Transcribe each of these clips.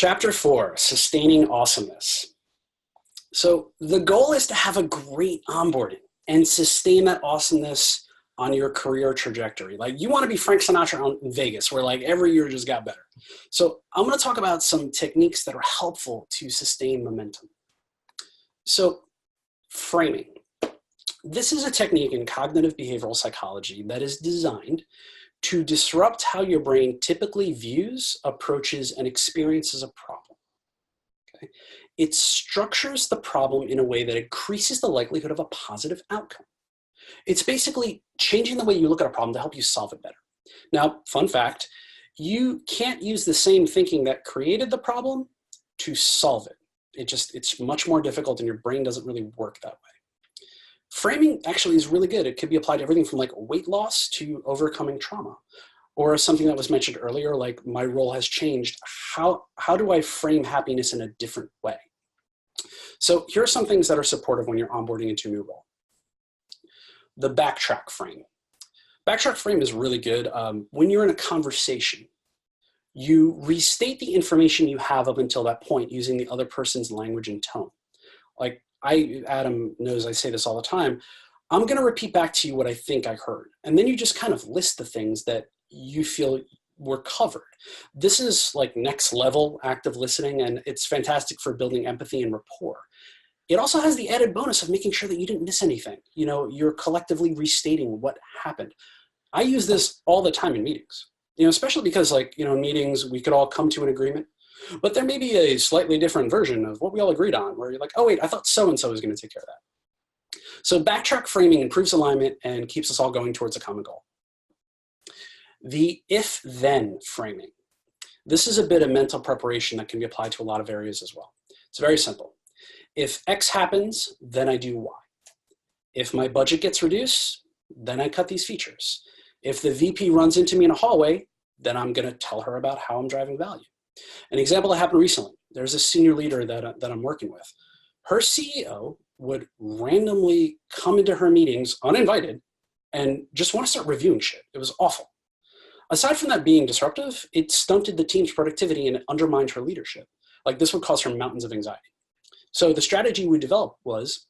Chapter 4, Sustaining Awesomeness. So the goal is to have a great onboarding and sustain that awesomeness on your career trajectory. Like, you want to be Frank Sinatra out in Vegas, where like every year just got better. So I'm going to talk about some techniques that are helpful to sustain momentum. So framing. This is a technique in cognitive behavioral psychology that is designed to disrupt how your brain typically views, approaches, and experiences a problem. Okay? It structures the problem in a way that increases the likelihood of a positive outcome. It's basically changing the way you look at a problem to help you solve it better. Now, fun fact, you can't use the same thinking that created the problem to solve it. It's much more difficult, and your brain doesn't really work that way. Framing actually is really good. It could be applied to everything from like weight loss to overcoming trauma, or something that was mentioned earlier, like my role has changed. How do I frame happiness in a different way? So here are some things that are supportive when you're onboarding into a new role. The backtrack frame. Backtrack frame is really good. When you're in a conversation, you restate the information you have up until that point using the other person's language and tone. Like, Adam knows I say this all the time. I'm going to repeat back to you what I think I heard. And then you just kind of list the things that you feel were covered. This is like next level active listening, and it's fantastic for building empathy and rapport. It also has the added bonus of making sure that you didn't miss anything. You know, you're collectively restating what happened. I use this all the time in meetings, especially because in meetings, we could all come to an agreement. But there may be a slightly different version of what we all agreed on, where you're like, oh wait, I thought so-and-so was going to take care of that. So backtrack framing improves alignment and keeps us all going towards a common goal. The if-then framing. This is a bit of mental preparation that can be applied to a lot of areas as well. It's very simple. If X happens, then I do Y. If my budget gets reduced, then I cut these features. If the VP runs into me in a hallway, then I'm going to tell her about how I'm driving value. An example that happened recently, there's a senior leader that I'm working with. Her CEO would randomly come into her meetings uninvited and just want to start reviewing shit. It was awful. Aside from that being disruptive, it stunted the team's productivity and it undermined her leadership. Like, this would cause her mountains of anxiety. So the strategy we developed was,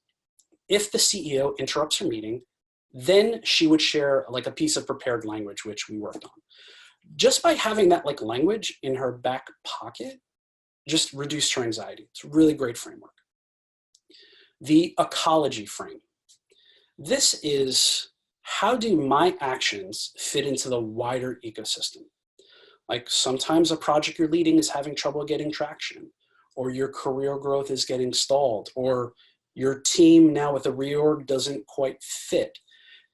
if the CEO interrupts her meeting, then she would share like a piece of prepared language, which we worked on. Just by having that like language in her back pocket, just reduced her anxiety. It's a really great framework. The ecology frame. This is, how do my actions fit into the wider ecosystem? Like, sometimes a project you're leading is having trouble getting traction, or your career growth is getting stalled, or your team now with a reorg doesn't quite fit.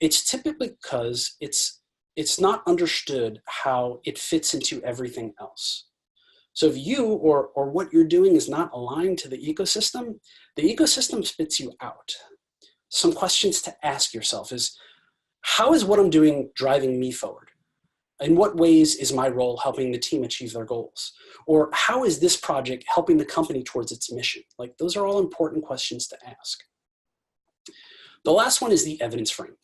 It's typically because it's not understood how it fits into everything else. So if you or what you're doing is not aligned to the ecosystem spits you out. Some questions to ask yourself is, how is what I'm doing driving me forward? In what ways is my role helping the team achieve their goals? Or how is this project helping the company towards its mission? Like, those are all important questions to ask. The last one is the evidence frame.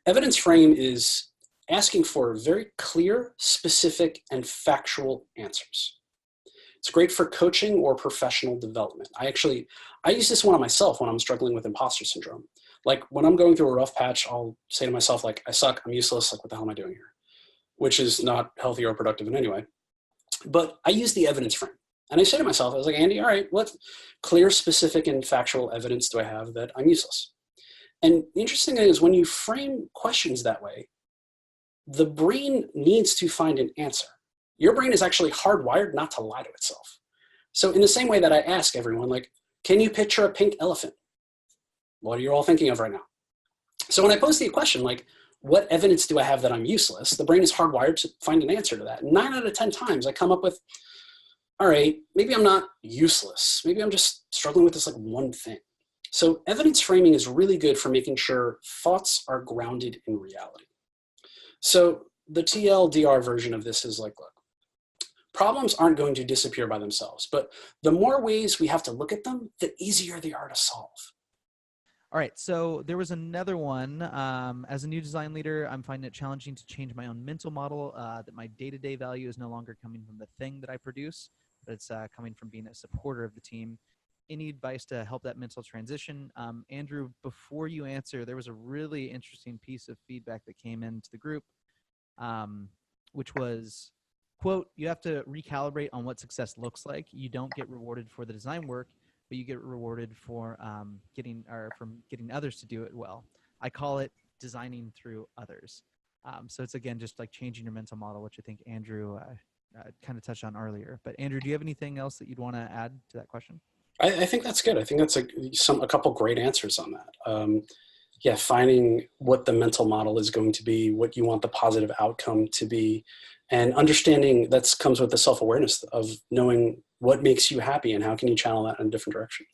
Evidence frame is asking for very clear, specific, and factual answers. It's great for coaching or professional development. I use this one on myself when I'm struggling with imposter syndrome. Like, when I'm going through a rough patch, I'll say to myself, like, I suck, I'm useless, like, what the hell am I doing here? Which is not healthy or productive in any way. But I use the evidence frame. And I say to myself, I was like, Andy, all right, what clear, specific, and factual evidence do I have that I'm useless? And the interesting thing is, when you frame questions that way, the brain needs to find an answer. Your brain is actually hardwired not to lie to itself. So in the same way that I ask everyone, like, can you picture a pink elephant? What are you all thinking of right now? So when I pose the question, like, what evidence do I have that I'm useless? The brain is hardwired to find an answer to that. 9 out of 10 times I come up with, all right, maybe I'm not useless. Maybe I'm just struggling with this like one thing. So evidence framing is really good for making sure thoughts are grounded in reality. So the TLDR version of this is like, look, problems aren't going to disappear by themselves, but the more ways we have to look at them, the easier they are to solve. All right, so there was another one. As a new design leader, I'm finding it challenging to change my own mental model that my day-to-day value is no longer coming from the thing that I produce, but it's coming from being a supporter of the team. Any advice to help that mental transition? Andrew, before you answer, there was a really interesting piece of feedback that came into the group, which was, quote, you have to recalibrate on what success looks like. You don't get rewarded for the design work, but you get rewarded for getting others to do it well. I call it designing through others. So it's, again, just like changing your mental model, which I think Andrew kind of touched on earlier. But Andrew, do you have anything else that you'd want to add to that question? I think that's good. I think that's a couple great answers on that. Yeah, finding what the mental model is going to be, what you want the positive outcome to be, and understanding that comes with the self-awareness of knowing what makes you happy and how can you channel that in a different direction.